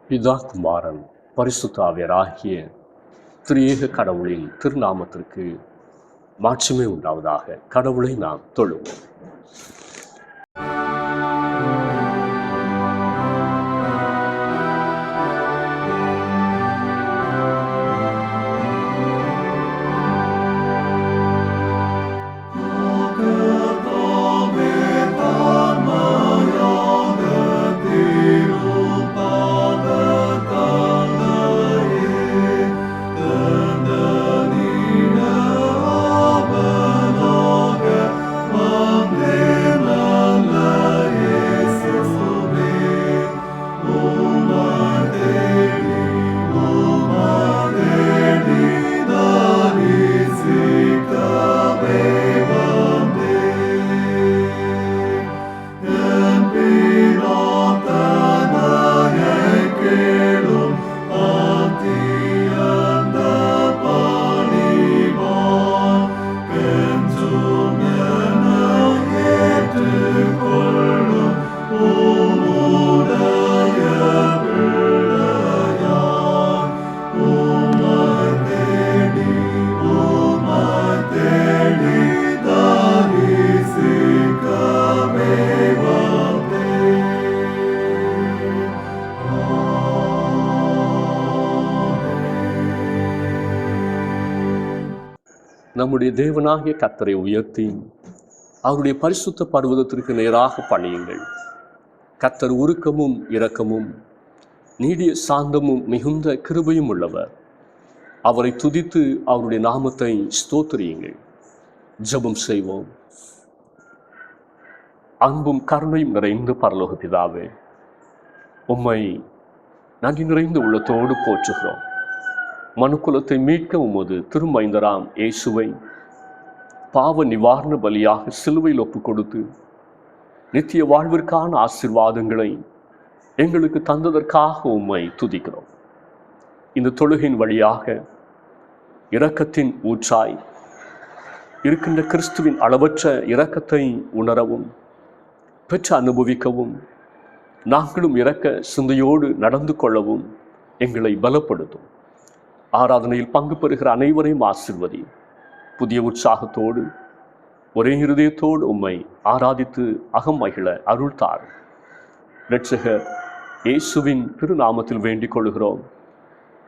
பிதா குமாரன் பரிசுத்த ஆவியராகிய திரியேக கடவுளின் திருநாமத்திற்கு மாட்சிமை உண்டாவதாக. கடவுளை நாம் தொழுவோம். நம்முடைய தேவனாகிய கர்த்தரை உயர்த்தி அவருடைய பரிசுத்த பர்வதத்திற்கு நேராக பணியுங்கள். கர்த்தர் உருக்கமும் இரக்கமும் நீடிய சாந்தமும் மிகுந்த கிருபையும் உள்ளவர். அவரை துதித்து அவருடைய நாமத்தை ஸ்தோத்திரியுங்கள். ஜெபம் செய்வோம். அன்பும் கருணையும் நிறைந்த பரலோக பிதாவே, உம்மை நன்றி நிறைந்த உள்ளத்தோடு போற்றுகிறோம். மனுக்குலத்தை மீட்க உமது திருமைந்தராம் இயேசுவை பாவ நிவாரண பலியாக சிலுவையில் ஒப்பு கொடுத்து நித்திய வாழ்விற்கான ஆசீர்வாதங்களை எங்களுக்கு தந்ததற்காக உம்மை துதிக்கிறோம். இந்த தொழுகையின் வழியாக இரக்கத்தின் ஊற்றாய் இருக்கின்ற கிறிஸ்துவின் அளவற்ற இரக்கத்தை உணரவும் பெற்று அனுபவிக்கவும் நாங்களும் இரக்க சிந்தையோடு நடந்து கொள்ளவும் எங்களை பலப்படுத்தும். ஆராதனையில் பங்கு பெறுகிற அனைவரையும் ஆசீர்வதி. புதிய உற்சாகத்தோடு ஒரே இருதயத்தோடு உம்மை ஆராதித்து அகம் மகிழ அருள் தாரும். இரட்சகர் இயேசுவின் திருநாமத்தில் வேண்டிக் கொள்கிறோம்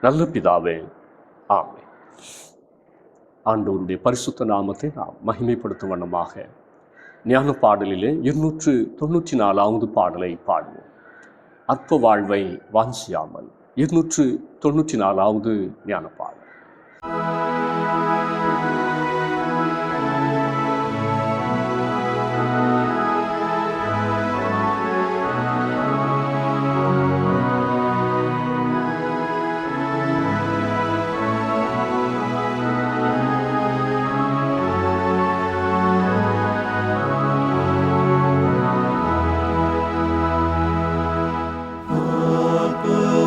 நல்ல பிதாவே, ஆமென். ஆண்டவருடைய பரிசுத்த நாமத்தை நாம் மகிமைப்படுத்தும் வண்ணமாக ஞான பாடலிலே 294வது பாடலை பாடுவோம். அற்ப வாழ்வை வாஞ்சியாமல் 294வது ஞான பாடல்.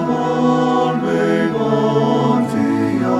வாழ்வை வாஞ்சியா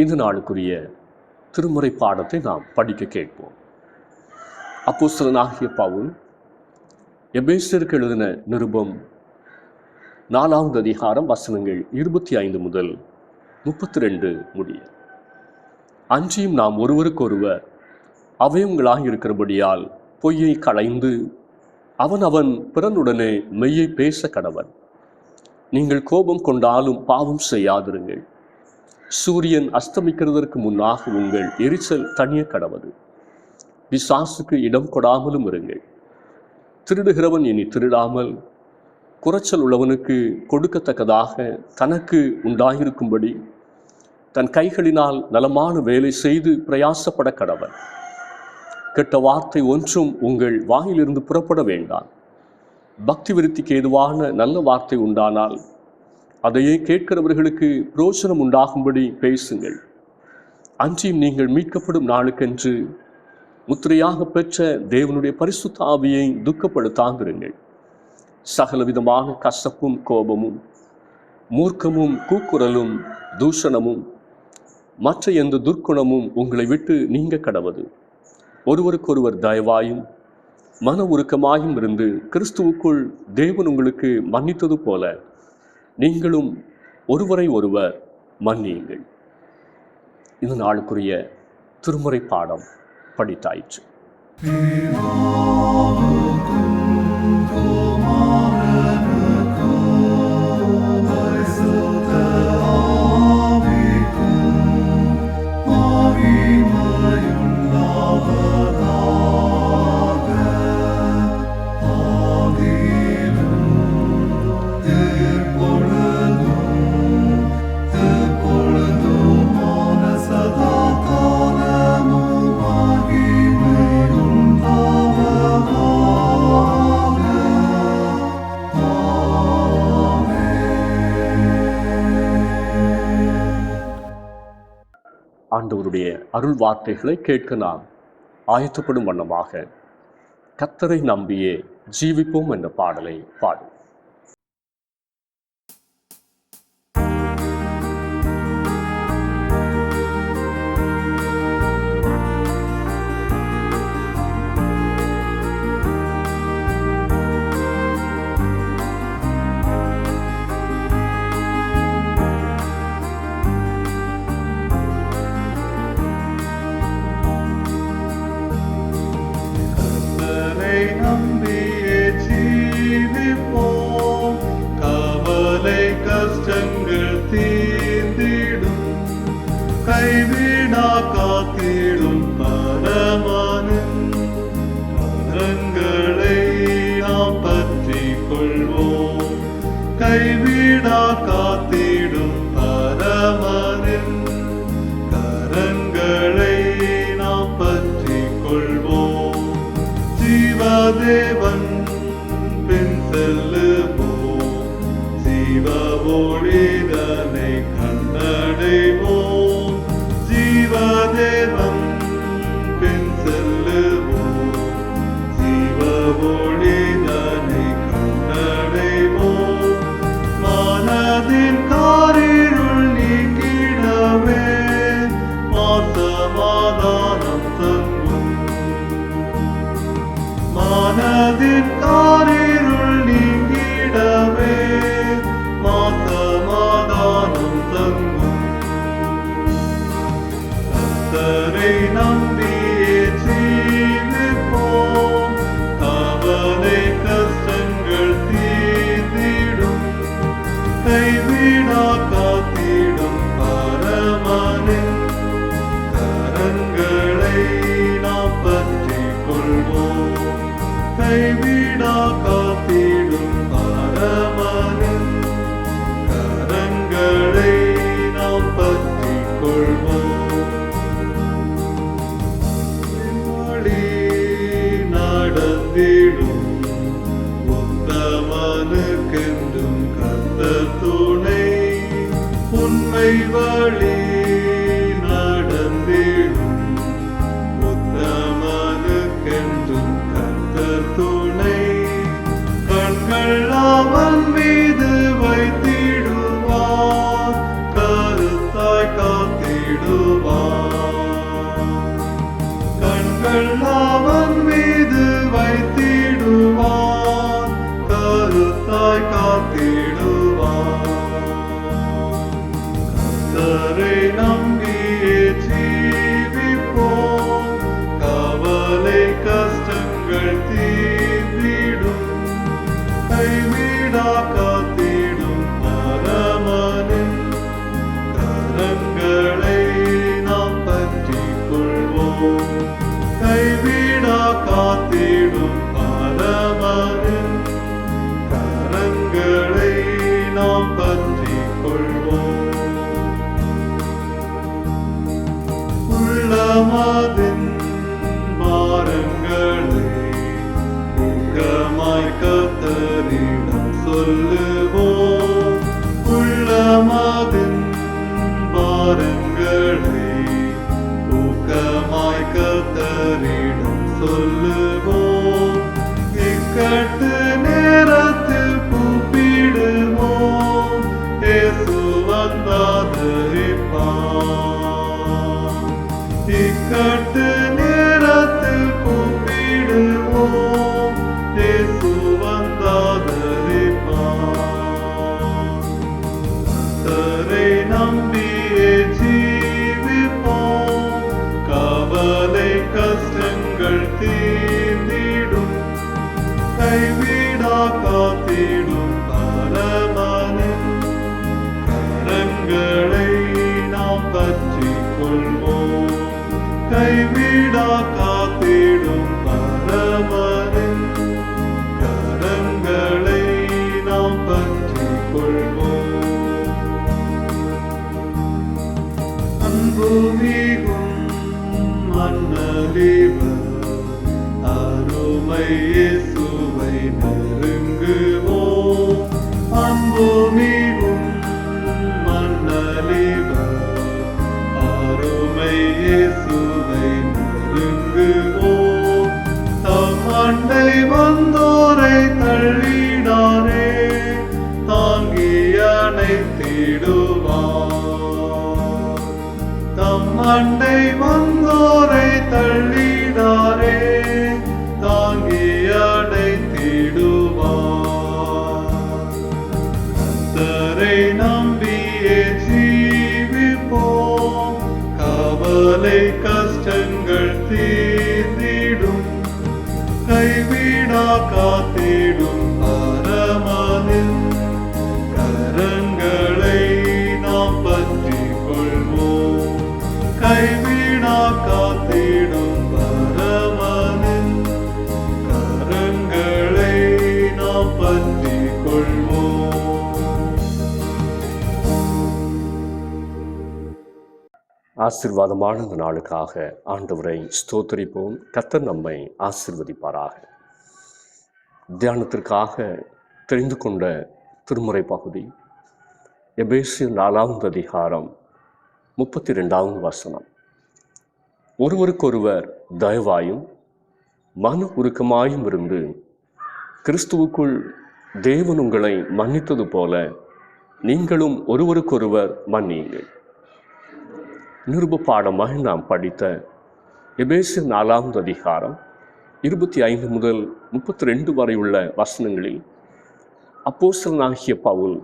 இந்த நாளுக்குரிய திருமுறை பாடத்தை நாம் படிக்க கேட்போம். அப்போஸ்தலனாகிய பவுல் எபேசியருக்கு எழுதின நிருபம் 4வது அதிகாரம் வசனங்கள் 25 முதல் 32 முடிய. அன்றியும் நாம் ஒருவருக்கொருவர் அவயவங்களாக இருக்கிறபடியால் பொய்யை களைந்து அவன் பிறனுடனே மெய்யை பேச கடவன். நீங்கள் கோபம் கொண்டாலும் பாவம் செய்யாதிருங்கள். சூரியன் அஸ்தமிக்கிறதற்கு முன்னாக உங்கள் எரிச்சல் தனிய கடவது. பிசாசுக்கு இடம் கொடாமலும் இருங்கள். திருடுகிறவன் இனி திருடாமல் குறைச்சல் உள்ளவனுக்கு கொடுக்கத்தக்கதாக தனக்கு உண்டாயிருக்கும்படி தன் கைகளினால் நலமான வேலை செய்து பிரயாசப்பட கடவன். கெட்ட வார்த்தை ஒன்றும் உங்கள் வாயிலிருந்து புறப்பட வேண்டாம். பக்தி விருத்திக்கு ஏதுவான நல்ல வார்த்தை உண்டானால் அதையே கேட்கிறவர்களுக்கு பிரோஜனம் உண்டாகும்படி பேசுங்கள். அன்றியும் நீங்கள் மீட்கப்படும் நாளுக்கென்று முத்திரையாக பெற்ற தேவனுடைய பரிசுத்த ஆவியை துக்கப்படுத்தாதிருங்கள். சகலவிதமான கசப்பும் கோபமும் மூர்க்கமும் கூக்குரலும் தூஷணமும் மற்ற எந்த துர்க்குணமும் உங்களை விட்டு நீங்க கடவது. ஒருவருக்கொருவர் தயவாயும் மன உருக்கமாயும் இருந்து கிறிஸ்துவுக்குள் தேவன் உங்களுக்கு மன்னித்தது போல நீங்களும் ஒருவரை ஒருவர் மன்னியுங்கள். இந்த நாளுக்குரிய திருமுறை பாடம் படித்தாயிற்று. ஆண்டவருடைய அருள் வார்த்தைகளை கேட்க நாம் ஆயத்தப்படும் வண்ணமாக கர்த்தரை நம்பியே ஜீவிப்போம் என்ற பாடலை பாடும். கைவிடா காத்திடும் பரமனின் கரங்களை நாம் பற்றி கொள்வோம். கைவிடா காத்திடும் பரமனின் கரங்களை நாம் பற்றி கொள்வோம். ஜீவதேவன் பின் செல்லுவோம். ஜீவ ஒளிதனை கண்டடைவோம். ஜீவதேவன் பின் செல்லுவோம். ஜீவ ஒளிதனை கண்டடைவோம். மனதின் காரிருள் நீக்கிடவே சமாதானம் தங்கும். மனதின் காரிருள் நீக்கிடவே சமாதானம் தங்கும். கர்த்தரை நம்பியே ஜீவிப்போம். அவனை கஷ்டங்கள் தீர்ந்திடும். கைவிடா காத்திடும் பரமனின் கரங்களை நாம் பற்றி கொள்வோம். கைவிடா காத்திடும் பரமனின் கரங்களை நாம் பற்றி கொள்வோம். நடந்திடும் உத்தமனுக்கென்றும் கர்த்தர் துணை. உண்மை வழி நடந்திடும் உத்தமனுக்கென்றும் கர்த்தர் துணை. கண்கள் அவன் மீது வைத்திடுவார். கருத்தாய் காத்திடும் கர்த்தரை நம்பியே ஜீவிப்போம். கவலை கஷ்டங்கள் தீர்ந்திடும். கைவிடா காத்திடும் பரமனின் கரங்களை நாம் பற்றிக் கொள்வோம். கைவிடா காத்திடும் பரமனின் கரங்களை நாம் பற்றிக் கொள்வோம். உள்ளமதின் பாரங்களை ஊக்கமாய் கர்த்தரிடம் சொல்லுவோம். உள்ளமதின் பாரங்களை ஊக்கமாய் கர்த்தரிடம் சொல்லுவோம். இக்கட்டு நேரத்தில் கூப்பிடுவோம். இயேசு வந்தாதரிப்பார். இக்கட்டு நேரத்தில் கூப்பிடுவோம். இயேசு வந்தாதரிப்பார். கர்த்தரை நம்பியே ஜீவிப்போம். கவலை கஷ்டங்கள் தீர்ந்திடும். கைவிடா காத்திடும் பரமனின் கரங்களை நாம் பற்றிக் கொள்வோம். கைவிடா காத்திடும் பரமனின் கரங்களை நாம் பற்றிக் கொள்வோம். அன்பு மிகும் மன்னலிவர் அருமை இயேசுவை நெருங்குவோம். அன்பு மிகும் மன்னலிவர் அருமை இயேசுவை நெருங்குவோம். தம் அண்டை வந்தோரை தள்ளிடாரே, தாங்கி அணைத்திடுவார். தம் அண்டை வந்தோரை தள்ளிடாரே, தாங்கி அணைத்திடுவார். கர்த்தரை நம்பியே ஜீவிப்போம். கவலை கஷ்டங்கள் தீர்ந்திடும். கைவிடா காத்திடும் பரமனின் கரங்களை நாம் பற்றிக் கொள்வோம். கைவிடா காத்திடும் பரமனின் கரங்களை நாம் பற்றிக் கொள்வோம். ஆசீர்வாதமான இந்த நாளுக்காக ஆண்டவரை ஸ்தோத்திரிப்போம். கர்த்தர் நம்மை ஆசீர்வதிப்பாராக. தியானத்திற்காக தெரிந்து கொண்ட திருமுறை பகுதி எபேசியர் 4வது அதிகாரம் 32வது வசனம். ஒருவருக்கொருவர் தயவாயும் மன உருக்கமாயும் இருந்து கிறிஸ்துவுக்குள் தேவன் உங்களை மன்னித்தது போல நீங்களும் ஒருவருக்கொருவர் மன்னியுங்கள். நிருப பாடமாக நாம் படித்த எபேசியர் 4வது அதிகாரம் 25 முதல் 32 வரை உள்ள வசனங்களில் அப்போஸ்தலனாகிய பவுல்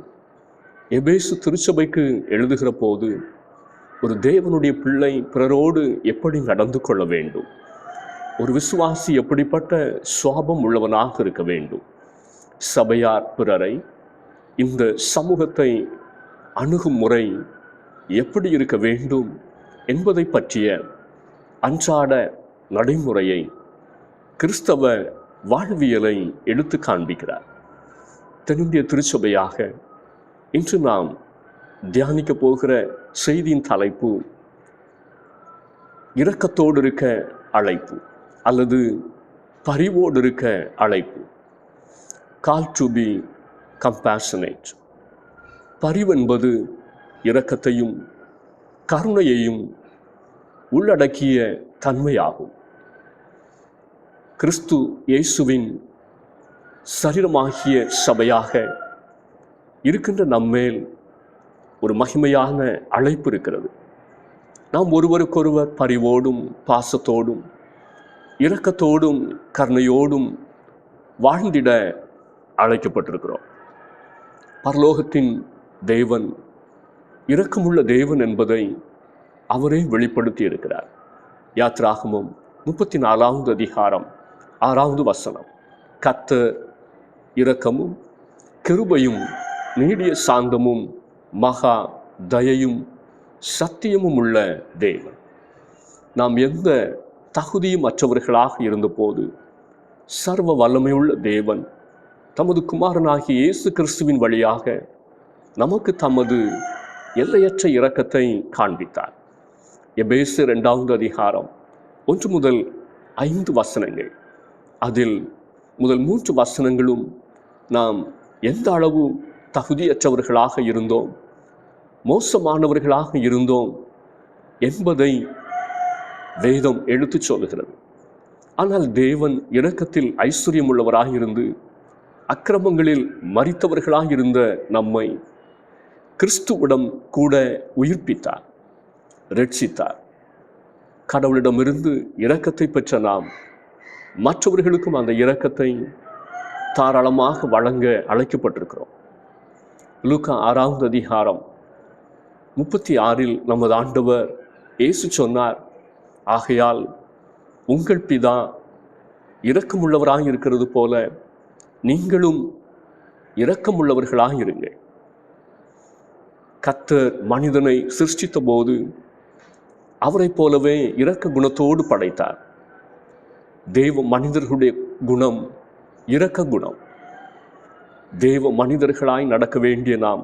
எபேசு திருச்சபைக்கு எழுதுகிற போது ஒரு தேவனுடைய பிள்ளை பிறரோடு எப்படி நடந்து கொள்ள வேண்டும், ஒரு விசுவாசி எப்படிப்பட்ட சுவாபம் உள்ளவனாக இருக்க வேண்டும், சபையார் பிறரை இந்த சமூகத்தை அணுகும் முறை எப்படி இருக்க வேண்டும் என்பதை பற்றிய அன்றாட நடைமுறையை, கிறிஸ்தவ வாழ்வியலை எடுத்து காண்பிக்கிறார். தென்னிந்திய திருச்சபையாக இன்று நாம் தியானிக்க போகிற செய்தியின் தலைப்பு இரக்கத்தோடு இருக்க அழைப்பு அல்லது பரிவோடு இருக்க அழைப்பு. Call to be compassionate. பரிவென்பது இரக்கத்தையும் கருணையையும் உள்ளடக்கிய தன்மையாகும். கிறிஸ்து இயேசுவின் சரீரமாகிய சபையாக இருக்கின்ற நம்மேல் ஒரு மகிமையான அழைப்பு இருக்கிறது. நாம் ஒருவருக்கொருவர் பரிவோடும் பாசத்தோடும் இரக்கத்தோடும் கருணையோடும் வாழ்ந்திட அழைக்கப்பட்டிருக்கிறோம். பரலோகத்தின் தேவன் இரக்கமுள்ள தேவன் என்பதை அவரே வெளிப்படுத்தி இருக்கிறார். யாத்ராகமம் 34வது அதிகாரம் 6வது வசனம், கர்த்தர் இரக்கமும் கிருபையும் நீடிய சாந்தமும் மகா தயையும் சத்தியமும் உள்ள தேவன். நாம் எந்த தகுதியும் அற்றவர்களாக இருந்தபோது சர்வ வல்லமையுள்ள தேவன் தமது குமாரனாகிய இயேசு கிறிஸ்துவின் வழியாக நமக்கு தமது எல்லையற்ற இரக்கத்தை காண்பித்தார். எபேசியர் 2வது அதிகாரம் 1 முதல் 5 வசனங்கள். அதில் முதல் 3 வசனங்களும் நாம் எந்த அளவு தகுதியற்றவர்களாக இருந்தோம், மோசமானவர்களாக இருந்தோம் என்பதை வேதம் எடுத்துச் சொல்லுகிறது. ஆனால் தேவன் இரக்கத்தில் ஐஸ்வர்யம் உள்ளவராக இருந்து அக்கிரமங்களில் மரித்தவர்களாக இருந்த நம்மை கிறிஸ்துவிடம் கூட உயிர்ப்பித்தார், இரட்சித்தார். கடவுளிடமிருந்து இரக்கத்தை பெற்ற நாம் மற்றவர்களுக்கும் அந்த இரக்கத்தை தாராளமாக வழங்க அழைக்கப்பட்டிருக்கிறோம். லூக்கா 6வது அதிகாரம் 36 நமது ஆண்டவர் இயேசு சொன்னார், ஆகையால் உங்கள் பிதா இரக்கமுள்ளவராக இருக்கிறது போல நீங்களும் இரக்கமுள்ளவர்களாக இருங்கள். கர்த்தர் மனிதனை சிருஷ்டித்த போது அவரை போலவே இரக்க குணத்தோடு படைத்தார். தேவ மனிதர்களுடைய குணம் இரக்க குணம். தேவ மனிதர்களாய் நடக்க வேண்டிய நாம்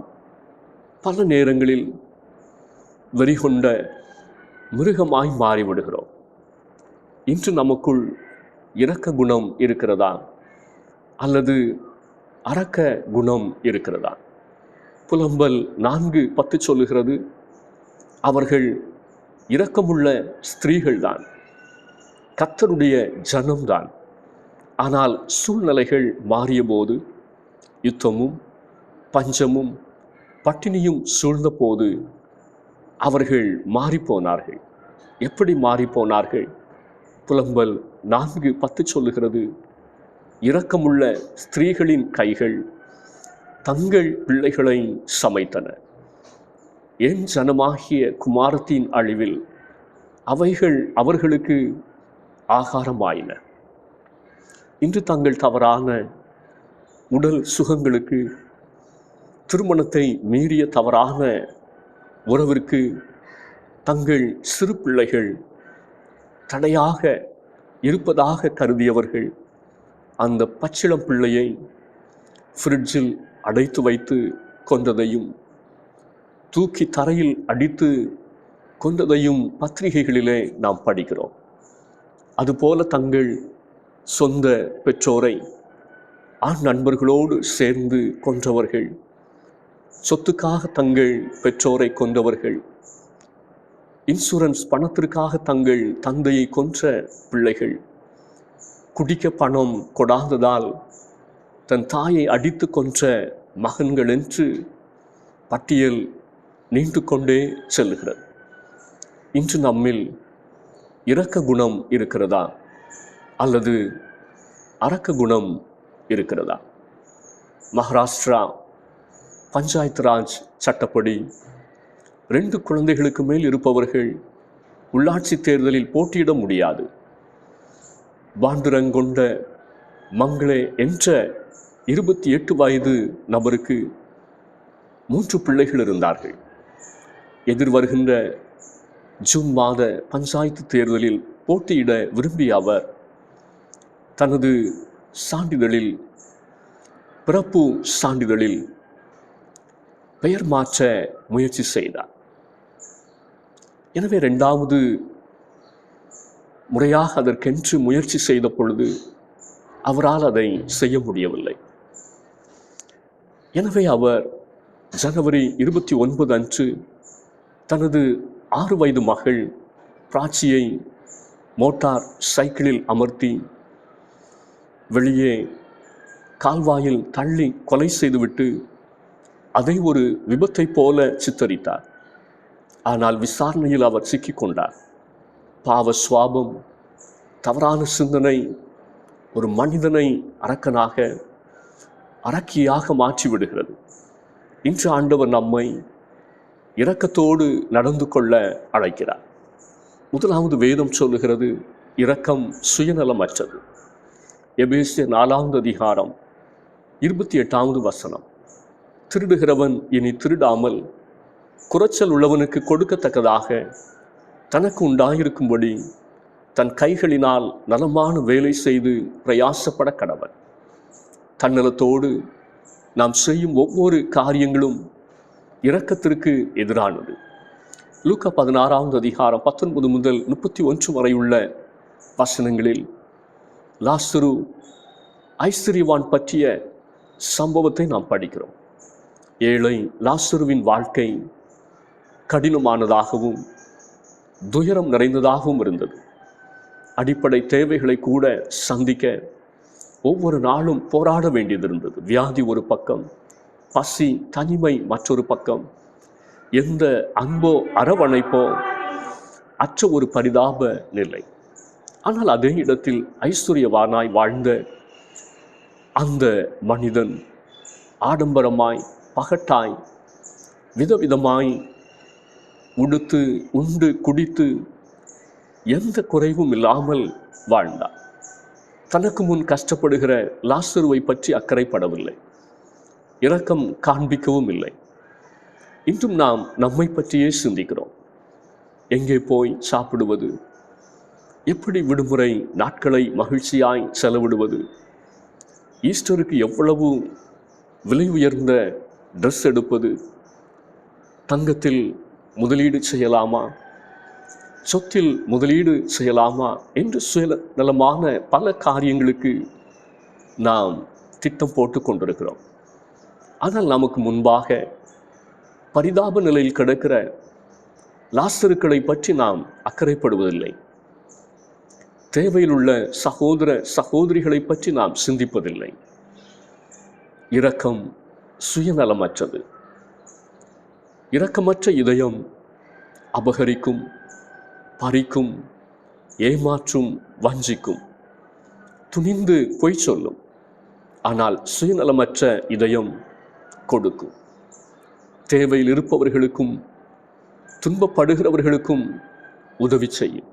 பல நேரங்களில் வெறிகொண்ட மிருகமாய் மாறிவிடுகிறோம். இன்று நமக்குள் இரக்க குணம் இருக்கிறதா அல்லது அரக்க குணம் இருக்கிறதா? புலம்பல் 4:10 சொல்லுகிறது, அவர்கள் இரக்கமுள்ள ஸ்திரீகள்தான், கர்த்தருடைய ஜனம்தான். ஆனால் சூழ்நிலைகள் மாறிய போது, யுத்தமும் பஞ்சமும் பட்டினியும் சூழ்ந்த போது அவர்கள் மாறிப்போனார்கள். எப்படி மாறிப்போனார்கள்? புலம்பல் 4:10 சொல்லுகிறது, இரக்கமுள்ள ஸ்திரீகளின் கைகள் தங்கள் பிள்ளைகளை சமைத்தன. என் ஜனமாகிய குமாரத்தின் அழிவில் அவைகள் அவர்களுக்கு ஆகாரமாயின. இன்று தங்கள் தவறான உடல் சுகங்களுக்கு, திருமணத்தை மீறிய தவறான உறவிற்கு தங்கள் சிறு பிள்ளைகள் தடையாக இருப்பதாக கருதியவர்கள் அந்த பச்சிளம் பிள்ளையை ஃப்ரிட்ஜில் அடைத்து வைத்து கொண்டதையும், தூக்கி தரையில் அடித்து கொண்டதையும் பத்திரிகைகளிலே நாம் படிக்கிறோம். அதுபோல தங்கள் சொந்த பெற்றோரை ஆண் நண்பர்களோடு சேர்ந்து கொன்றவர்கள், சொத்துக்காக தங்கள் பெற்றோரை கொன்றவர்கள், இன்சூரன்ஸ் பணத்திற்காக தங்கள் தந்தையை கொன்ற பிள்ளைகள், குடிக்க பணம் கொடாததால் தன் தாயை அடித்து கொன்ற மகன்கள் என்று பட்டியல் நீண்டு கொண்டே செல்லுகிறது. இன்று நம்மில் இரக்க குணம் இருக்கிறதா அல்லது அரக்க குணம் இருக்கிறதா? மகாராஷ்டிரா பஞ்சாயத்து ராஜ் சட்டப்படி 2 குழந்தைகளுக்கு மேல் இருப்பவர்கள் உள்ளாட்சி தேர்தலில் போட்டியிட முடியாது. பாண்டுரங்கொண்ட மங்களே என்ற 28 வயது நபருக்கு 3 பிள்ளைகள் இருந்தார்கள். எதிர்வருகின்ற ஜூன் மாத பஞ்சாயத்து தேர்தலில் போட்டியிட விரும்பிய அவர் தனது சான்றிதழில், பிறப்பு சான்றிதழில் பெயர் மாற்ற முயற்சி செய்தார். எனவே 2வது முறையாக அதற்கென்று முயற்சி செய்த பொழுது அவரால் அதை செய்ய முடியவில்லை. எனவே அவர் ஜனவரி 29 அன்று தனது 6 வயது மகள் பிராச்சியை மோட்டார் சைக்கிளில் அமர்த்தி வெளியே கால்வாயில் தள்ளி கொலை செய்துவிட்டு அதை ஒரு விபத்தை போல சித்தரித்தார். ஆனால் விசாரணையில் அவர் சிக்கிக்கொண்டார். பாவ சுவாபம், தவறான சிந்தனை ஒரு மனிதனை அரக்கனாக, அரக்கியாக மாற்றிவிடுகிறது. இன்று ஆண்டவர் நம்மை இரக்கத்தோடு நடந்து கொள்ள அழைக்கிறார். முதலாவது வேதம் சொல்லுகிறது இரக்கம் சுயநலமற்றது. எபேசியர் 4வது அதிகாரம் 28வது வசனம், திருடுகிறவன் இனி திருடாமல் குறைச்சல் உள்ளவனுக்கு கொடுக்கத்தக்கதாக தனக்கு உண்டாயிருக்கும்படி தன் கைகளினால் நலமான வேலை செய்து பிரயாசப்பட கடவன். தன்னலத்தோடு நாம் செய்யும் ஒவ்வொரு காரியங்களும் இரக்கத்திற்கு எதிரானது. லூக்கா 16வது அதிகாரம் 19 முதல் 31 வரை உள்ள வசனங்களில் லாசரு ஐஸ்வர்யவான் பற்றிய சம்பவத்தை நாம் படிக்கிறோம். ஏழை லாசருவின் வாழ்க்கை கடினமானதாகவும் துயரம் நிறைந்ததாகவும் இருந்தது. அடிப்படை தேவைகளை கூட சந்திக்க ஒவ்வொரு நாளும் போராட வேண்டியது இருந்தது. வியாதி ஒரு பக்கம், பசி தனிமை மற்றொரு பக்கம், எந்த அன்போ அரவணைப்போ அற்ற ஒரு பரிதாப நிலை. ஆனால் அதே இடத்தில் ஐஸ்வர்யவானாய் வாழ்ந்த அந்த மனிதன் ஆடம்பரமாய் பகட்டாய் விதவிதமாய் உடுத்து உண்டு குடித்து எந்த குறைவும் இல்லாமல் வாழ்ந்தார். தனக்கு முன் கஷ்டப்படுகிற லாசருவை பற்றி அக்கறைப்படவில்லை, இரக்கம் காண்பிக்கவும் இல்லை. இன்றும் நாம் நம்மை பற்றியே சிந்திக்கிறோம். எங்கே போய் சாப்பிடுவது, எப்படி விடுமுறை நாட்களை மகிழ்ச்சியாய் செலவிடுவது, ஈஸ்டருக்கு எவ்வளவு விலை உயர்ந்த ட்ரெஸ் எடுப்பது, தங்கத்தில் முதலீடு செய்யலாமா, சொத்தில் முதலீடு செய்யலாமா என்று சுயநலமான பல காரியங்களுக்கு நாம் திட்டம் போட்டு கொண்டிருக்கிறோம். ஆனால் நமக்கு முன்பாக பரிதாப நிலையில் கிடக்கிற லாசருக்களை பற்றி நாம் அக்கறைப்படுவதில்லை. தேவையில் உள்ள சகோதர சகோதரிகளை பற்றி நாம் சிந்திப்பதில்லை. இரக்கம் சுயநலமற்றது. இரக்கமற்ற இதயம் அபகரிக்கும், பறிக்கும், ஏமாற்றும், வஞ்சிக்கும், துணிந்து பொய் சொல்லும். ஆனால் சுயநலமற்ற இதயம் கொடுக்கும். தேவையில் இருப்பவர்களுக்கும் துன்பப்படுகிறவர்களுக்கும் உதவி செய்யும்.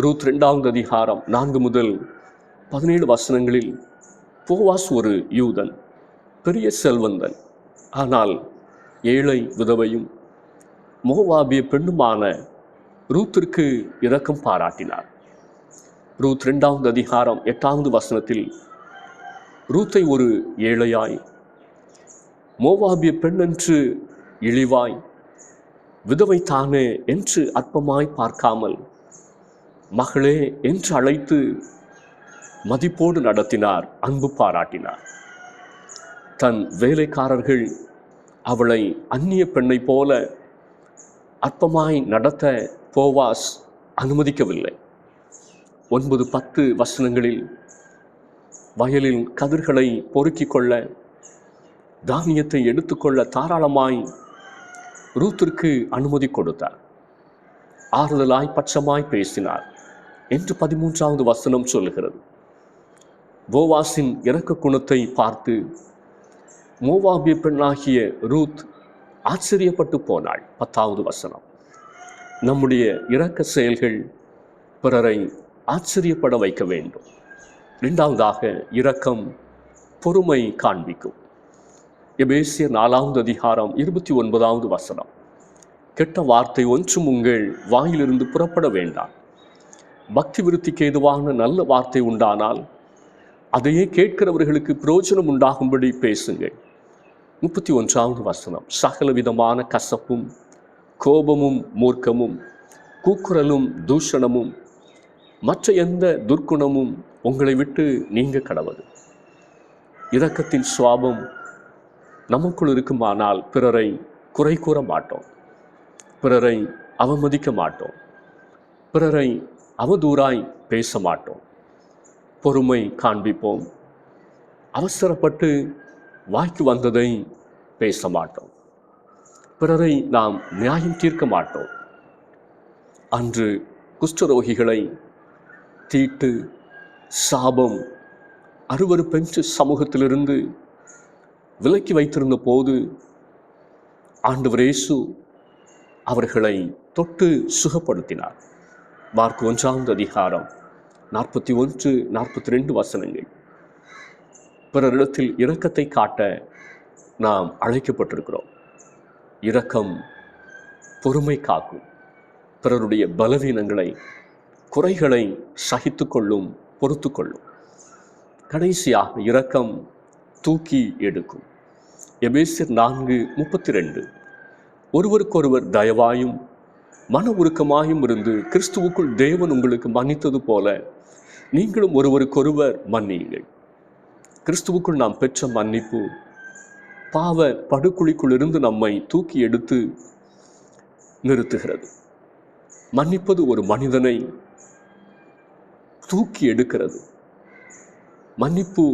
ரூத் 2வது அதிகாரம் 4 முதல் 17 வசனங்களில் போவாஸ் ஒரு யூதன், பெரிய செல்வந்தன், ஆனால் ஏழை விதவையும் மோவாபிய பெண்ணுமான ரூத்திற்கு இரக்கம் பாராட்டினார். ரூத் 2வது அதிகாரம் 8வது வசனத்தில் ரூத்தை ஒரு ஏழையாய், மோவாபிய பெண் என்று இழிவாய், விதவை தானே என்று அற்பமாய் பார்க்காமல் மகளே என்று அழைத்து மதிப்போடு நடத்தினார், அன்பு பாராட்டினார். தன் வேலைக்காரர்கள் அவளை அந்நிய பெண்ணை போல அற்பமாய் நடத்த போவாஸ் அனுமதிக்கவில்லை. 9-10 வசனங்களில் வயலில் கதிர்களை பொறுக்கிக் கொள்ள, தானியத்தை எடுத்துக்கொள்ள தாராளமாய் ரூத்திற்கு அனுமதி கொடுத்தார். ஆறுதலாய் பட்சமாய் பேசினார் என்று 13வது வசனம் சொல்லுகிறது. போவாசின் இரக்க குணத்தை பார்த்து மோவாபிய பெண்ணாகிய ரூத் ஆச்சரியப்பட்டு போனாள். 10வது வசனம். நம்முடைய இரக்க செயல்கள் பிறரை ஆச்சரியப்பட வைக்க வேண்டும். 2வதாக இரக்கம் பொறுமை காண்பிக்கும். எபேசியர் 4வது அதிகாரம் 29வது வசனம். கெட்ட வார்த்தை ஒன்றும் உங்கள் வாயிலிருந்து புறப்பட வேண்டாம். பக்தி விருத்திக்கு ஏதுவான நல்ல வார்த்தை உண்டானால் அதையே கேட்கிறவர்களுக்கு பிரயோஜனம் உண்டாகும்படி பேசுங்கள். 31வது வசனம். சகல விதமான கசப்பும் கோபமும் மூர்க்கமும் கூக்குரலும் தூஷணமும் மற்ற எந்த துர்க்குணமும் உங்களை விட்டு நீங்க கடவது. இரக்கத்தின் சுவாபம் நமக்குள் இருக்குமானால் பிறரை குறை கூற மாட்டோம், பிறரை அவமதிக்க மாட்டோம், பிறரை அவதூறாய் பேச மாட்டோம், பொறுமை காண்பிப்போம், அவசரப்பட்டு வாய்க்கு வந்ததை பேச மாட்டோம், பிறரை நாம் நியாயம் தீர்க்க மாட்டோம். அன்று குஷ்டரோகிகளை தீட்டு, சாபம், அருவருப்பென்று சமூகத்திலிருந்து விலக்கி வைத்திருந்த போது ஆண்டவர் இயேசு அவர்களை தொட்டு சுகப்படுத்தினார். மார்க் 1 அதிகாரம் 41-42 வசனங்கள். பிறரிடத்தில் இரக்கத்தை காட்ட நாம் அழைக்கப்பட்டிருக்கிறோம். இரக்கம் பொறுமை காக்கும், பிறருடைய பலவீனங்களை குறைகளை சகித்து கொள்ளும், பொறுத்து கொள்ளும். கடைசியாக இரக்கம் தூக்கி எடுக்கும். எபேசியர் 4:32. ஒருவருக்கொருவர் தயவாயும் மன உருக்கமாயும் இருந்து கிறிஸ்துவுக்குள் தேவன் உங்களுக்கு மன்னித்தது போல நீங்களும் ஒருவருக்கொருவர் மன்னியுங்கள். கிறிஸ்துவுக்குள் நாம் பெற்ற மன்னிப்பு பாவ படுகுழிக்குள் இருந்து நம்மை தூக்கி எடுத்து நிறுத்துகிறது. மன்னிப்பது ஒரு மனிதனை தூக்கி எடுக்கிறது. மன்னிப்பு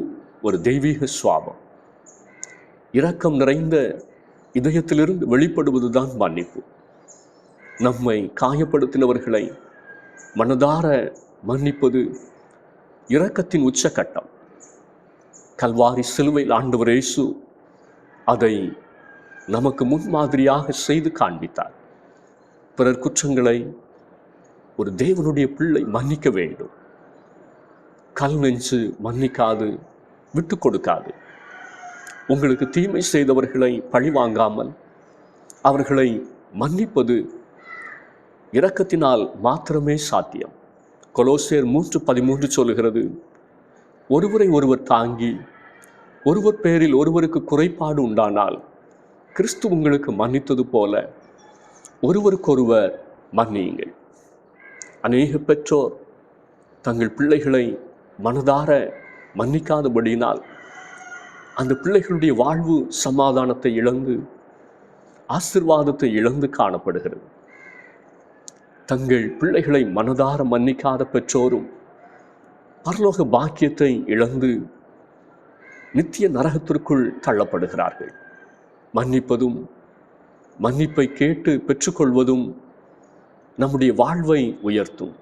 ஒரு தெய்வீக சுவாபம். இரக்கம் நிறைந்த இதயத்திலிருந்து வெளிப்படுவதுதான் மன்னிப்பு. நம்மை காயப்படுத்தினவர்களை மனதார மன்னிப்பது இரக்கத்தின் உச்சகட்டம். கல்வாரி சிலுவையில் ஆண்டவர் இயேசு அதை நமக்கு முன்மாதிரியாக செய்து காண்பித்தார். பிறர் குற்றங்களை ஒரு தேவனுடைய பிள்ளை மன்னிக்க வேண்டும். கல் நெஞ்சு மன்னிக்காது, விட்டு கொடுக்காது. உங்களுக்கு தீமை செய்தவர்களை பழிவாங்காமல் அவர்களை மன்னிப்பது இரக்கத்தினால் மாத்திரமே சாத்தியம். கொலோசியர் 3:13 சொல்லுகிறது, ஒருவரை ஒருவர் தாங்கி ஒருவர் பேரில் ஒருவருக்கு குறைபாடு உண்டானால் கிறிஸ்து உங்களுக்கு மன்னித்தது போல ஒருவருக்கொருவர் மன்னியுங்கள். அநேக பெற்றோர் தங்கள் பிள்ளைகளை மனதார மன்னிக்காதபடியினால் அந்த பிள்ளைகளுடைய வாழ்வு சமாதானத்தை இழந்து ஆசீர்வாதத்தை இழந்து காணப்படுகிறது. தங்கள் பிள்ளைகளை மனதார மன்னிக்காத பெற்றோரும் பரலோக பாக்கியத்தை இழந்து நித்திய நரகத்திற்குள் தள்ளப்படுகிறார்கள். மன்னிப்பதும் மன்னிப்பை கேட்டு பெற்றுக்கொள்வதும் நம்முடைய வாழ்வை உயர்த்தும்.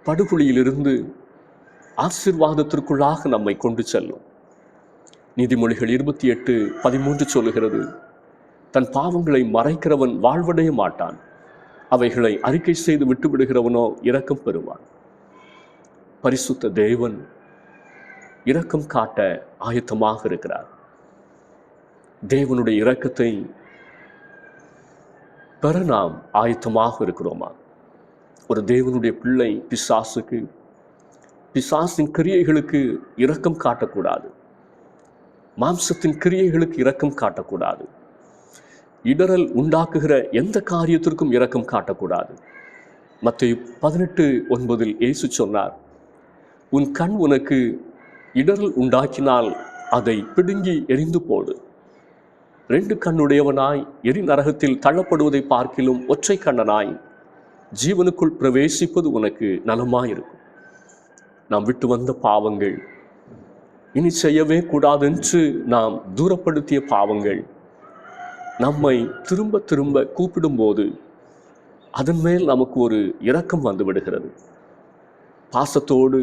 படுகுழியிலிருந்து ஆசீர்வாதத்திற்குள்ளாக நம்மை கொண்டு செல்லும். நீதிமொழிகள் 28:13 சொல்லுகிறது, தன் பாவங்களை மறைக்கிறவன் வாழ்வடைய மாட்டான், அவைகளை அறிக்கை செய்து விட்டு விடுகிறவனோ இரக்கம் பெறுவான். பரிசுத்த தேவன் இரக்கம் காட்ட ஆயத்தமாக இருக்கிறார். தேவனுடைய இரக்கத்தை பெற நாம் ஆயத்தமாக இருக்கிறோமா? ஒரு தேவனுடைய பிள்ளை பிசாசின் கிரியைகளுக்கு இரக்கம் காட்டக்கூடாது. மாம்சத்தின் கிரியைகளுக்கு இரக்கம் காட்டக்கூடாது. இடரல் உண்டாக்குகிற எந்த காரியத்திற்கும் இரக்கம் காட்டக்கூடாது. மத்தேயு 18:9 இயேசு சொன்னார், உன் கண் உனக்கு இடரல் உண்டாக்கினால் அதை பிடுங்கி எரிந்து போடு. 2 கண்ணுடையவனாய் எரி நரகத்தில் தள்ளப்படுவதை பார்க்கிலும் ஒற்றை கண்ணனாய் ஜீவனுக்குள் பிரவேசிப்பது உனக்கு நலமாயிருக்கும். நாம் விட்டு வந்த பாவங்கள், இனி செய்யவே கூடாதென்று நாம் தூரப்படுத்திய பாவங்கள் நம்மை திரும்ப திரும்ப கூப்பிடும்போது அதன் மேல் நமக்கு ஒரு இரக்கம் வந்து விடுகிறது. பாசத்தோடு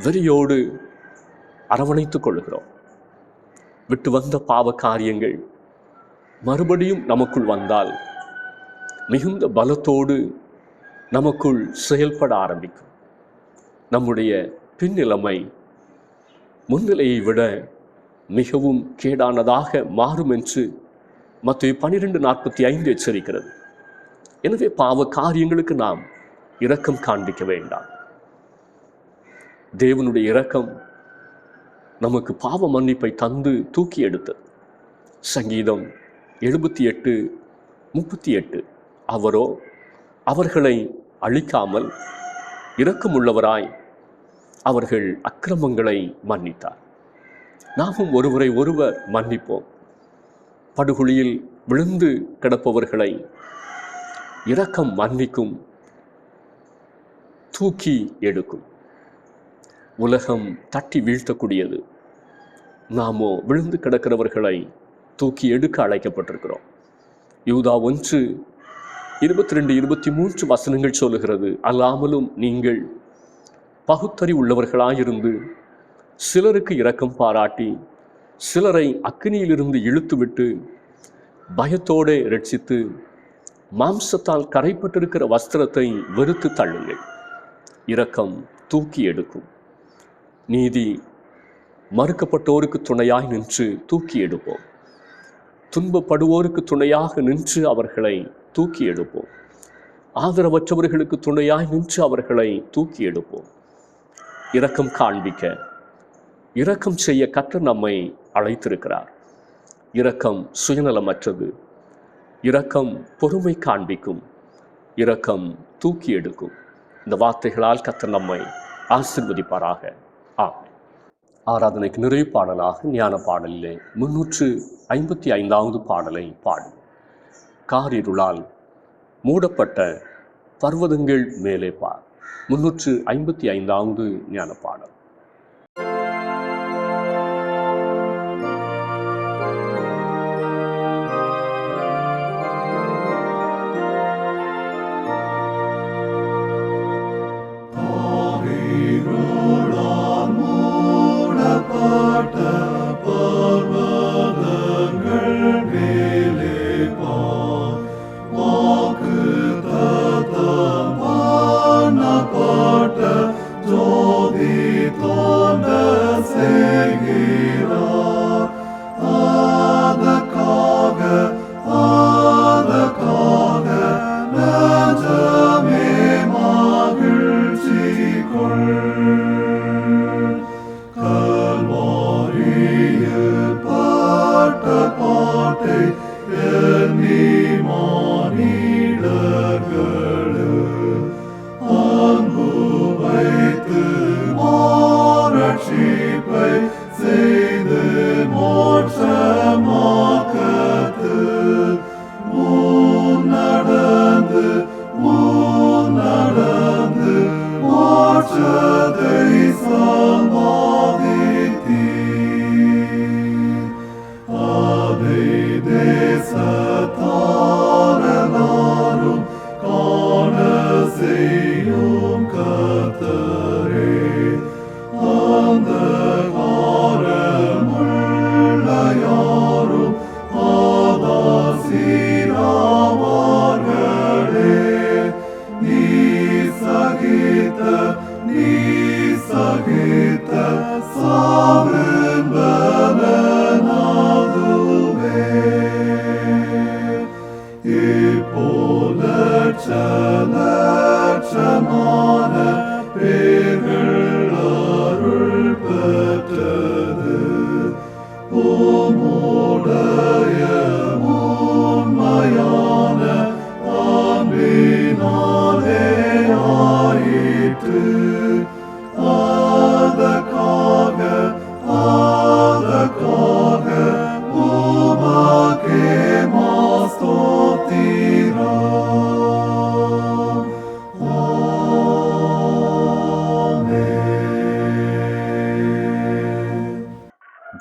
வெறியோடு அரவணைத்துக் கொள்கிறோம். விட்டு வந்த பாவ காரியங்கள் மறுபடியும் நமக்குள் வந்தால் மிகுந்த பலத்தோடு நமக்குள் செயல்பட ஆரம்பிக்கும். நம்முடைய பின்னிலைமை முன்னிலையை விட மிகவும் கேடானதாக மாறும் என்று மத்தேயு 12:45 எச்சரிக்கிறது. எனவே பாவ காரியங்களுக்கு நாம் இரக்கம் காண்பிக்க வேண்டாம். தேவனுடைய இரக்கம் நமக்கு பாவ மன்னிப்பை தந்து தூக்கி எடுத்தது. சங்கீதம் 78:38 அவரோ அவர்களை அழிக்காமல் இரக்கமுள்ளவராய் அவர்கள் அக்கிரமங்களை மன்னித்தார். நாமும் ஒருவரை ஒருவர் மன்னிப்போம். படுகுழியில் விழுந்து கிடப்பவர்களை இரக்கம் மன்னிக்கும், தூக்கி எடுக்கும். உலகம் தட்டி வீழ்த்தக்கூடியது, நாமோ விழுந்து கிடக்கிறவர்களை தூக்கி எடுக்க அழைக்கப்பட்டிருக்கிறோம். யூதா 1:22-23 வசனங்கள் சொல்லுகிறது, அல்லாமலும் நீங்கள் பகுத்தறிவு உள்ளவர்களாயிருந்து சிலருக்கு இரக்கம் பாராட்டி சிலரை அக்கினியிலிருந்து இழுத்துவிட்டு பயத்தோடு ரட்சித்து மாம்சத்தால் கரைப்பட்டிருக்கிற வஸ்திரத்தை வெறுத்து தள்ளுங்கள். இரக்கம் தூக்கி எடுக்கும். நீதி மறுக்கப்பட்டோருக்கு துணையாய் நின்று தூக்கி எடுப்போம். துன்பப்படுவோருக்கு துணையாக நின்று அவர்களை தூக்கி எடுப்போம். ஆதரவற்றவர்களுக்கு துணையாய் நின்று அவர்களை தூக்கி எடுப்போம். இரக்கம் காண்பிக்க, இரக்கம் செய்ய கர்த்தர் நம்மை அழைத்திருக்கிறார். இரக்கம் சுயநலமற்றது. இரக்கம் பொறுமை காண்பிக்கும். இரக்கம் தூக்கி எடுக்கும். இந்த வார்த்தைகளால் கர்த்தர் நம்மை ஆசீர்வதிப்பாராக. ஆமென். ஆராதனைக்கு நிறைவு பாடலாக ஞான பாடலிலே 355வது பாடலை பாடும். காரிருளால் மூடப்பட்ட பர்வதங்கள் மேலே பார். 355வது ஞான பாடல்.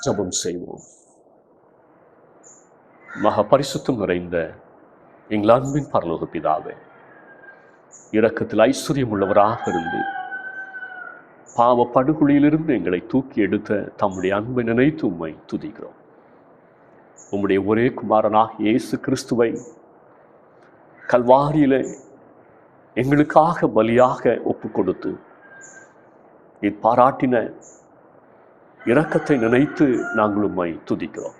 ஜெபம் செய்வோம். மகா பரிசுத்தம் நிறைந்த எங்கள் அன்பின் பரலோக பிதாவே, இரக்கத்தில் ஐஸ்வர்யம் உள்ளவராக இருந்து பாவ படுகொலியிலிருந்து எங்களை தூக்கி எடுத்த தம்முடைய அன்பை நினைத்து உம்மை துதிக்கிறோம். உம்முடைய ஒரே குமாரனாக இயேசு கிறிஸ்துவை கல்வாரியிலே எங்களுக்காக பலியாக ஒப்பு கொடுத்து பாராட்டின இரக்கத்தை நினைத்து நாங்கள் உம்மை துதிக்கிறோம்.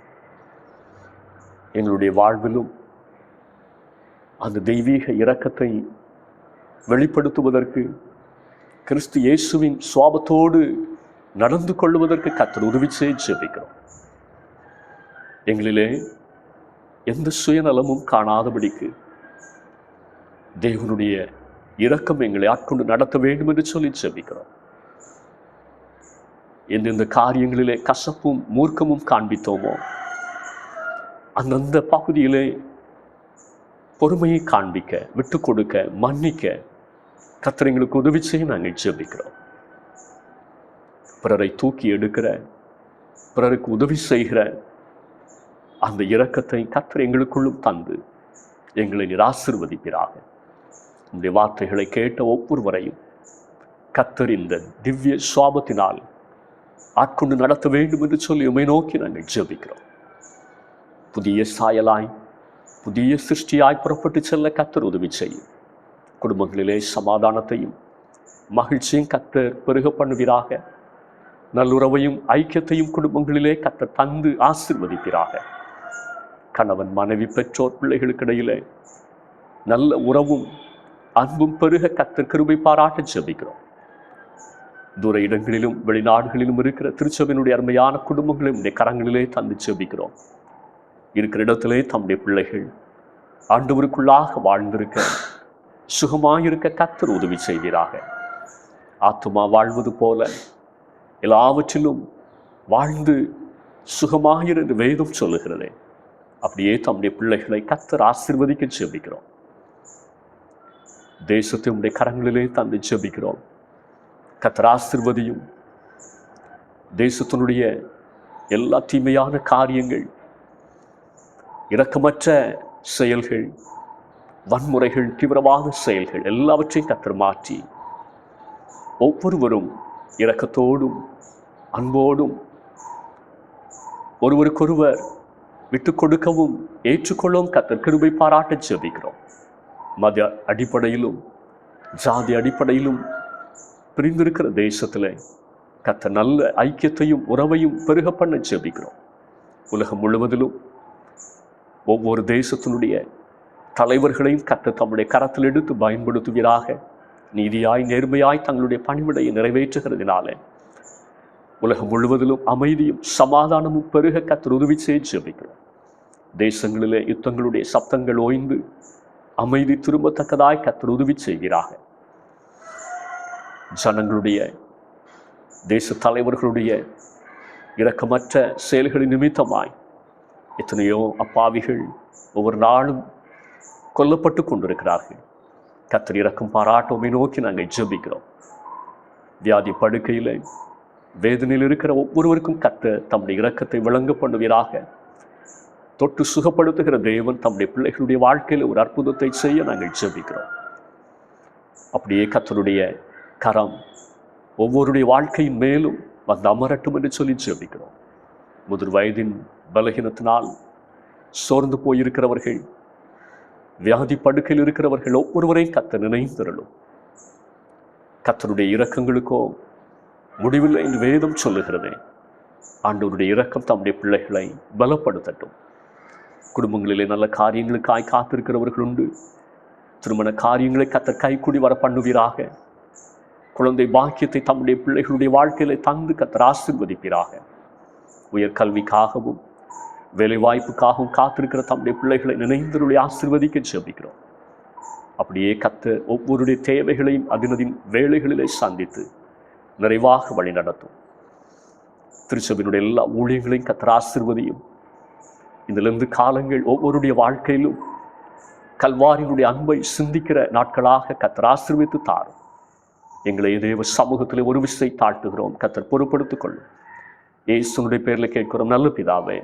எங்களுடைய வாழ்விலும் அந்த தெய்வீக இரக்கத்தை வெளிப்படுத்துவதற்கு, கிறிஸ்து இயேசுவின் சுவாபத்தோடு நடந்து கொள்வதற்கு கர்த்தர் உதவி செய்ய ஜெபிக்கிறோம். எங்களிலே எந்த சுயநலமும் காணாதபடிக்கு தேவனுடைய இரக்கம் எங்களை ஆட்கொண்டு நடத்த வேண்டும் என்று சொல்லி ஜெபிக்கிறோம். எந்தெந்த காரியங்களிலே கசப்பும் மூர்க்கமும் காண்பித்தோமோ அந்தந்த பகுதியிலே பொறுமையை காண்பிக்க, விட்டு கொடுக்க, மன்னிக்க கர்த்தர் எங்களுக்கு உதவி செய்ய நாங்கள் ஜெபிக்கிறோம். பிறரை தூக்கி எடுக்கிற, பிறருக்கு உதவி செய்கிற அந்த இரக்கத்தை கர்த்தர் எங்களுக்குள்ளும் தந்து எங்களை நீர் ஆசீர்வதிப்பீராக. உங்களுடைய வார்த்தைகளை கேட்ட ஒவ்வொருவரையும் கர்த்தர் இந்த திவ்ய சுவாபத்தினால் ஆட்கொண்டு நடத்த வேண்டும் என்று சொல்லி உம்மை நோக்கி நாங்கள் ஜெபிக்கிறோம். புதிய சாயலாய் புதிய சிருஷ்டியாய் புறப்பட்டு செல்ல கர்த்தர் உதவி செய்யும். குடும்பங்களிலே சமாதானத்தையும் மகிழ்ச்சியும் கர்த்தர் பெருக பண்ணுவீராக. நல்லுறவையும் ஐக்கியத்தையும் குடும்பங்களிலே கர்த்தர் தந்து ஆசீர்வதிப்பீராக. கணவன் மனைவி பெற்றோர் பிள்ளைகளுக்கிடையிலே நல்ல உறவும் அன்பும் பெருக கர்த்தர் கிருபை பாராட்ட ஜெபிக்கிறோம். தூர இடங்களிலும் வெளிநாடுகளிலும் இருக்கிற திருச்சபையினுடைய அருமையான குடும்பங்களும் இந்த கரங்களிலே தந்து ஜெபிக்கிறோம். இருக்கிற இடத்திலே தம்முடைய பிள்ளைகள் ஆண்டவருக்குள்ளாக வாழ்ந்திருக்க சுகமாயிருக்க கர்த்தர் உதவி செய்வீராக. ஆத்துமா வாழ்வது போல எல்லாவற்றிலும் வாழ்ந்து சுகமாயிரு என்று வேதம் சொல்லுகிறதே, அப்படியே தம்முடைய பிள்ளைகளை கர்த்தர் ஆசீர்வதிக்க ஜெபிக்கிறோம். தேசத்தை உடைய கரங்களிலே தந்து ஜெபிக்கிறோம். கர்த்தர் ஆசீர்வதியும். தேசத்தினுடைய எல்லா தீமையான காரியங்கள், இரக்கமற்ற செயல்கள், வன்முறைகள், தீவிரவாத செயல்கள் எல்லாவற்றையும் கர்த்தர் மாற்றி ஒவ்வொருவரும் இரக்கத்தோடும் அன்போடும் ஒருவருக்கொருவர் விட்டு கொடுக்கவும் ஏற்றுக்கொள்ளவும் கர்த்தர் கிருபை பாராட்ட ஜெபிக்கிறோம். மத அடிப்படையிலும் ஜாதி அடிப்படையிலும் பிரிந்திருக்கிற தேசத்தில் கர்த்தர் நல்ல ஐக்கியத்தையும் உறவையும் பெருக பண்ண ஜெபிக்கிறோம். உலகம் முழுவதிலும் ஒவ்வொரு தேசத்தினுடைய தலைவர்களையும் கர்த்தர் தம்முடைய கரத்தில் எடுத்து பயன்படுத்துவீராக. நீதியாய் நேர்மையாய் தங்களுடைய பணிவிடையை நிறைவேற்றுகிறதுனால உலகம் முழுவதிலும் அமைதியும் சமாதானமும் பெருக கர்த்தர் உதவி செய்ய ஜெபிக்கிறோம். தேசங்களிலே யுத்தங்களுடைய சப்தங்கள் ஓய்ந்து அமைதி திரும்பத்தக்கதாய் கர்த்தர் உதவி செய்கிறாக. ஜனங்களுடைய தேச தலைவர்களுடைய இரக்கமற்ற செயல்களின் நிமித்தமாய் எத்தனையோ அப்பாவிகள் ஒவ்வொரு நாளும் கொல்லப்பட்டு கொண்டிருக்கிறார்கள். கர்த்தர் இரக்கம் பாராட்டோமை நோக்கி நாங்கள் ஜெபிக்கிறோம். வியாதி படுக்கையில் வேதனையில் இருக்கிற ஒவ்வொருவருக்கும் கர்த்தர் தம்முடைய இரக்கத்தை விளங்க பண்ணுவீராக. தொட்டு சுகப்படுத்துகிற தேவன் தம்முடைய பிள்ளைகளுடைய வாழ்க்கையில் ஒரு அற்புதத்தை செய்ய நாங்கள் ஜெபிக்கிறோம். அப்படியே கர்த்தருடைய கரம் ஒவ்வொருடைய வாழ்க்கையின் மேலும் வந்து அமரட்டும் என்று சொல்லி ஜெபிக்கிறோம். முதிர் வயதின் பலகீனத்தினால் சோர்ந்து போயிருக்கிறவர்கள், வியாதி படுக்கையில் இருக்கிறவர்கள் ஒவ்வொருவரையும் கர்த்தர் நினைந்தருளும். கர்த்தருடைய இரக்கங்களுக்கோ முடிவில்லை என்று வேதம் சொல்லுகிறதே. ஆண்டவருடைய இரக்கம் தம்முடைய பிள்ளைகளை பலப்படுத்தட்டும். குடும்பங்களிலே நல்ல காரியங்களுக்காய் காத்திருக்கிறவர்கள் உண்டு. திருமண காரியங்களை கர்த்தர் கைக்கூடி வர பண்ணுவீராக. குழந்தை பாக்கியத்தை தம்முடைய பிள்ளைகளுடைய வாழ்க்கையில தந்து கர்த்தர் ஆசீர்வதிப்பீராக. உயர்கல்விக்காகவும் வேலைவாய்ப்புக்காகவும் காத்திருக்கிற தம்முடைய பிள்ளைகளை நினைந்தருளை ஆசீர்வதிக்க ஜெபிக்கிறோம். அப்படியே கர்த்தர் ஒவ்வொருடைய தேவைகளையும் அதினதின் வேலைகளிலே சந்தித்து நிறைவாக வழி நடத்தும். திருச்சபையினுடைய எல்லா ஊழியங்களையும் கர்த்தர் ஆசீர்வதியும். இதிலிருந்து காலங்கள் ஒவ்வொருடைய வாழ்க்கையிலும் கல்வாரியினுடைய அன்பை சிந்திக்கிற நாட்களாக கர்த்தர் ஆசீர்வதித்து தாரும். எங்களை தேவ சமூகத்தில் ஒரு விசை தாழ்த்துகிறோம். கர்த்தர் பொறுப்படுத்திக் கொள்ளும். இயேசுவினுடைய பேரில் கேட்கிறோம் நல்ல பிதாவே.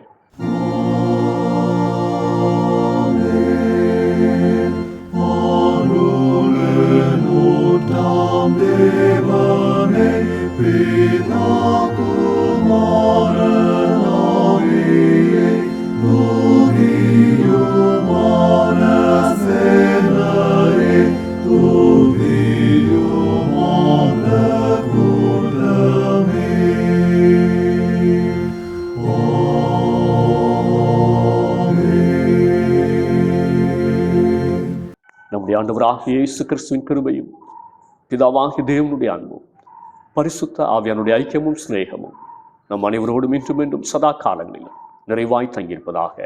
நம்முடைய ஆண்டவராகிய இயேசு கிறிஸ்துவின் கிருபையும் பிதாவாகிய தேவனுடைய அன்பும் பரிசுத்த ஆவியானுடைய ஐக்கியமும் சிநேகமும் நம் அனைவரோடும் இன்றும் என்றும் சதா காலங்களிலும் நிறைவாய் தங்கியிருப்பதாக.